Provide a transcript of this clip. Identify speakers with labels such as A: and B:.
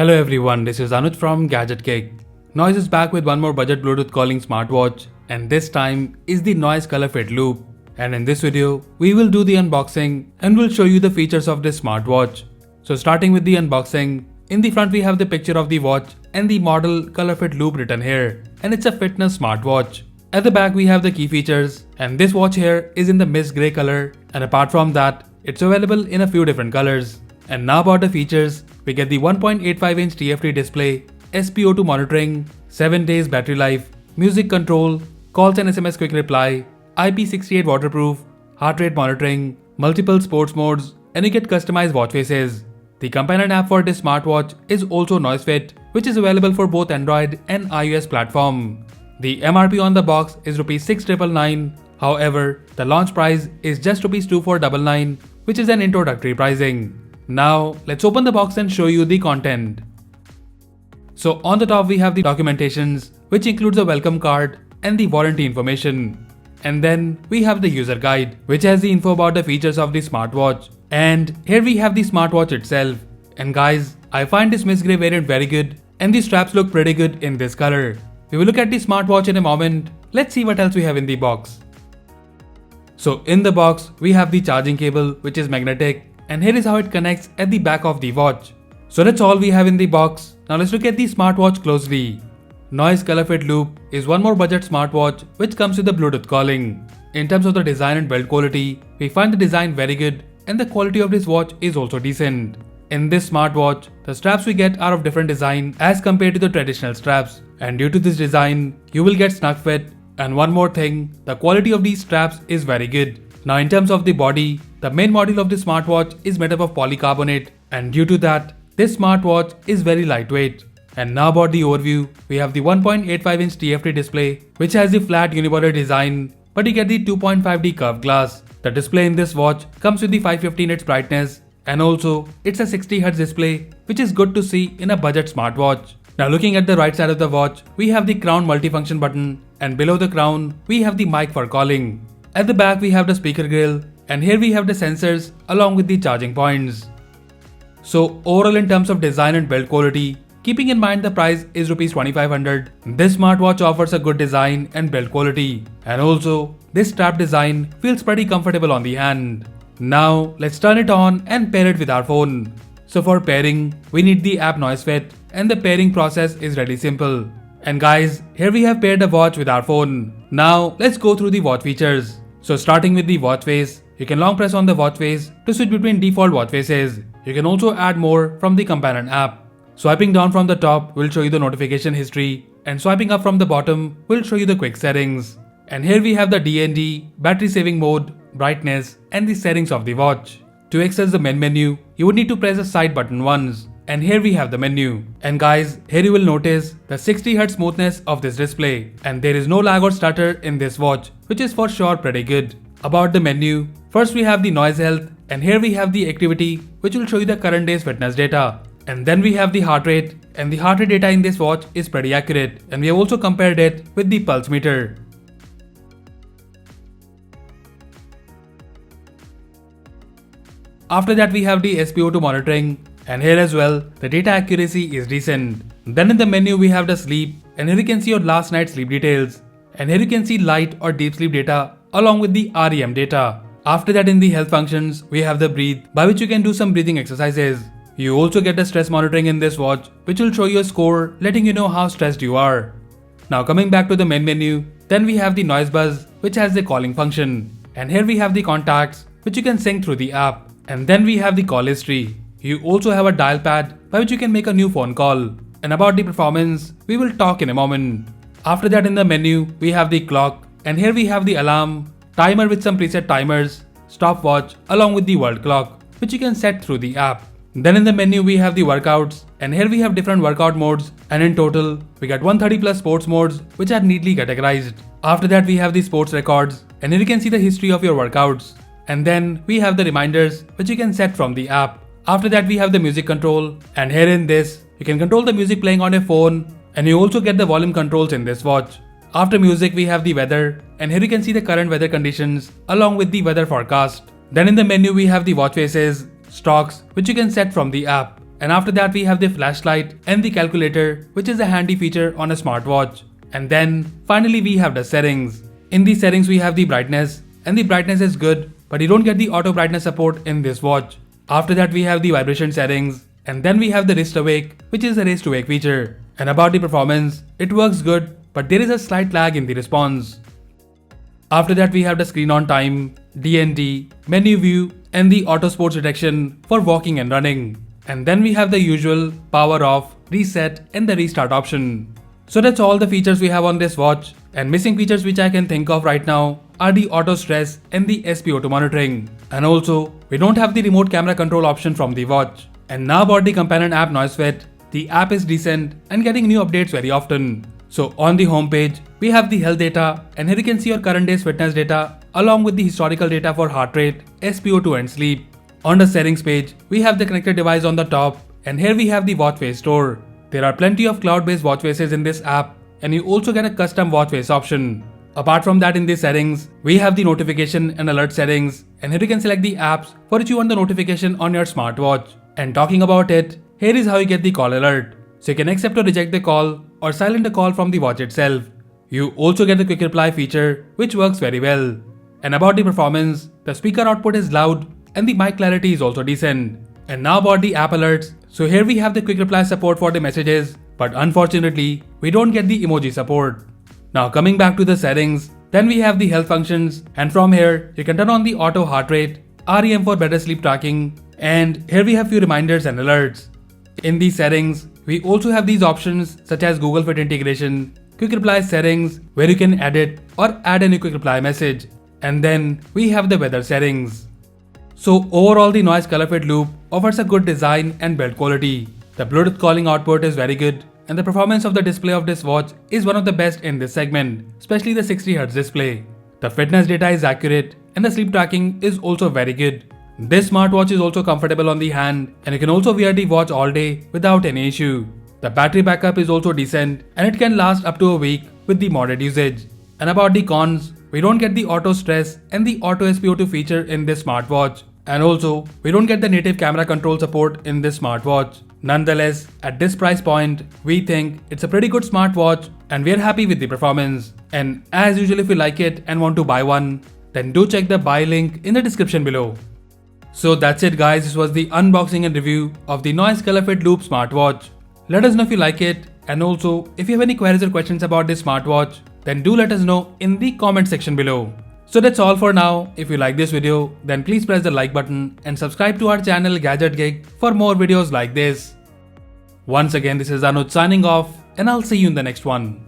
A: Hello everyone, this is Anuj from Gadgetgig. Noise is back with one more budget Bluetooth calling smartwatch, and this time is the Noise Colorfit Loop. And in this video, we will do the unboxing and will show you the features of this smartwatch. So starting with the unboxing, in the front we have the picture of the watch and the model Colorfit Loop written here, and it's a fitness smartwatch. At the back we have the key features, and this watch here is in the mist grey color, and apart from that, it's available in a few different colors. And now about the features, we get the 1.85-inch TFT display, Spo2 monitoring, 7 days battery life, music control, calls and SMS quick reply, IP68 waterproof, heart rate monitoring, multiple sports modes, and you get customized watch faces. The companion app for this smartwatch is also NoiseFit, which is available for both Android and iOS platform. The MRP on the box is Rs 6,999. However, the launch price is just Rs 2,499, which is an introductory pricing. Now, let's open the box and show you the content. So on the top we have the documentations, which includes a welcome card and the warranty information. And then we have the user guide, which has the info about the features of the smartwatch. And here we have the smartwatch itself. And guys, I find this mist grey variant very good, and the straps look pretty good in this color. We will look at the smartwatch in a moment. Let's see what else we have in the box. So in the box, we have the charging cable, which is magnetic. And here is how it connects at the back of the watch. So that's all we have in the box. Now let's look at the smartwatch closely. Noise Colorfit Loop is one more budget smartwatch which comes with the Bluetooth calling. In terms of the design and build quality, we find the design very good and the quality of this watch is also decent. In this smartwatch, the straps we get are of different design as compared to the traditional straps. And due to this design, you will get snug fit. And one more thing, the quality of these straps is very good. Now in terms of the body, the main module of the smartwatch is made up of polycarbonate, and due to that, this smartwatch is very lightweight. And now about the overview, we have the 1.85-inch TFT display, which has the flat unibody design, but you get the 2.5D curved glass. The display in this watch comes with the 550 nits brightness, and also it's a 60Hz display, which is good to see in a budget smartwatch. Now looking at the right side of the watch, we have the crown multifunction button, and below the crown, we have the mic for calling. At the back we have the speaker grill, and here we have the sensors along with the charging points. So overall in terms of design and build quality, keeping in mind the price is Rs 2,500, this smartwatch offers a good design and build quality. And also, this strap design feels pretty comfortable on the hand. Now let's turn it on and pair it with our phone. So for pairing, we need the app NoiseFit, and the pairing process is really simple. And guys, here we have paired the watch with our phone. Now let's go through the watch features. So starting with the watch face, you can long press on the watch face to switch between default watch faces. You can also add more from the companion app. Swiping down from the top will show you the notification history, and swiping up from the bottom will show you the quick settings. And here we have the DND, battery saving mode, brightness, and the settings of the watch. To access the main menu, you would need to press the side button once. And here we have the menu. And guys, here you will notice the 60Hz smoothness of this display. And there is no lag or stutter in this watch, which is for sure pretty good. About the menu, first we have the noise health, and here we have the activity, which will show you the current day's fitness data. And then we have the heart rate, and the heart rate data in this watch is pretty accurate, and we have also compared it with the pulse meter. After that we have the Spo2 monitoring, and here as well, the data accuracy is decent. Then in the menu we have the sleep, and here you can see your last night's sleep details. And here you can see light or deep sleep data along with the REM data. After that in the health functions, we have the breathe, by which you can do some breathing exercises. You also get the stress monitoring in this watch, which will show you a score letting you know how stressed you are. Now coming back to the main menu, then we have the noise buzz, which has the calling function. And here we have the contacts, which you can sync through the app. And then we have the call history. You also have a dial pad by which you can make a new phone call. And about the performance, we will talk in a moment. After that in the menu, we have the clock, and here we have the alarm, timer with some preset timers, stopwatch along with the world clock, which you can set through the app. Then in the menu we have the workouts, and here we have different workout modes, and in total we got 130 plus sports modes which are neatly categorized. After that we have the sports records, and here you can see the history of your workouts. And then we have the reminders which you can set from the app. After that we have the music control, and here in this, you can control the music playing on your phone, and you also get the volume controls in this watch. After music we have the weather, and here you can see the current weather conditions along with the weather forecast. Then in the menu we have the watch faces, stocks which you can set from the app. And after that we have the flashlight and the calculator, which is a handy feature on a smartwatch. And then finally we have the settings. In the settings we have the brightness, and the brightness is good, but you don't get the auto brightness support in this watch. After that we have the vibration settings, and then we have the wrist awake, which is a wrist awake feature. And about the performance, it works good, but there is a slight lag in the response. After that we have the screen on time, DND, menu view, and the auto sports detection for walking and running. And then we have the usual power off, reset, and the restart option. So that's all the features we have on this watch, and missing features which I can think of right now are the auto stress and the Spo2 monitoring. And also, we don't have the remote camera control option from the watch. And now about the companion app NoiseFit, the app is decent and getting new updates very often. So on the homepage, we have the health data, and here you can see your current day's fitness data along with the historical data for heart rate, Spo2 and sleep. On the settings page, we have the connected device on the top, and here we have the watch face store. There are plenty of cloud-based watch faces in this app, and you also get a custom watch face option. Apart from that, in the settings, we have the notification and alert settings, and here you can select the apps for which you want the notification on your smartwatch. And talking about it, here is how you get the call alert. So you can accept or reject the call or silent the call from the watch itself. You also get the quick reply feature, which works very well. And about the performance, the speaker output is loud and the mic clarity is also decent. And now about the app alerts. So here we have the quick reply support for the messages, but unfortunately, we don't get the emoji support. Now coming back to the settings, then we have the health functions, and from here, you can turn on the auto heart rate, REM for better sleep tracking, and here we have few reminders and alerts. In these settings, we also have these options such as Google Fit integration, quick reply settings where you can edit or add a new quick reply message, and then we have the weather settings. So overall, the Noise Colorfit loop offers a good design and build quality. The Bluetooth calling output is very good, and the performance of the display of this watch is one of the best in this segment, especially the 60Hz display. The fitness data is accurate, and the sleep tracking is also very good. This smartwatch is also comfortable on the hand, and you can also wear the watch all day without any issue. The battery backup is also decent, and it can last up to a week with the moderate usage. And about the cons, we don't get the auto stress and the auto Spo2 feature in this smartwatch. And also, we don't get the native camera control support in this smartwatch. Nonetheless, at this price point, we think it's a pretty good smartwatch and we're happy with the performance. And as usual, if you like it and want to buy one, then do check the buy link in the description below. So that's it guys, this was the unboxing and review of the Noise Colorfit Loop smartwatch. Let us know if you like it, and also if you have any queries or questions about this smartwatch, then do let us know in the comment section below. So that's all for now. If you like this video, then please press the like button and subscribe to our channel Gadgetgig for more videos like this. Once again, this is Anuj signing off, and I'll see you in the next one.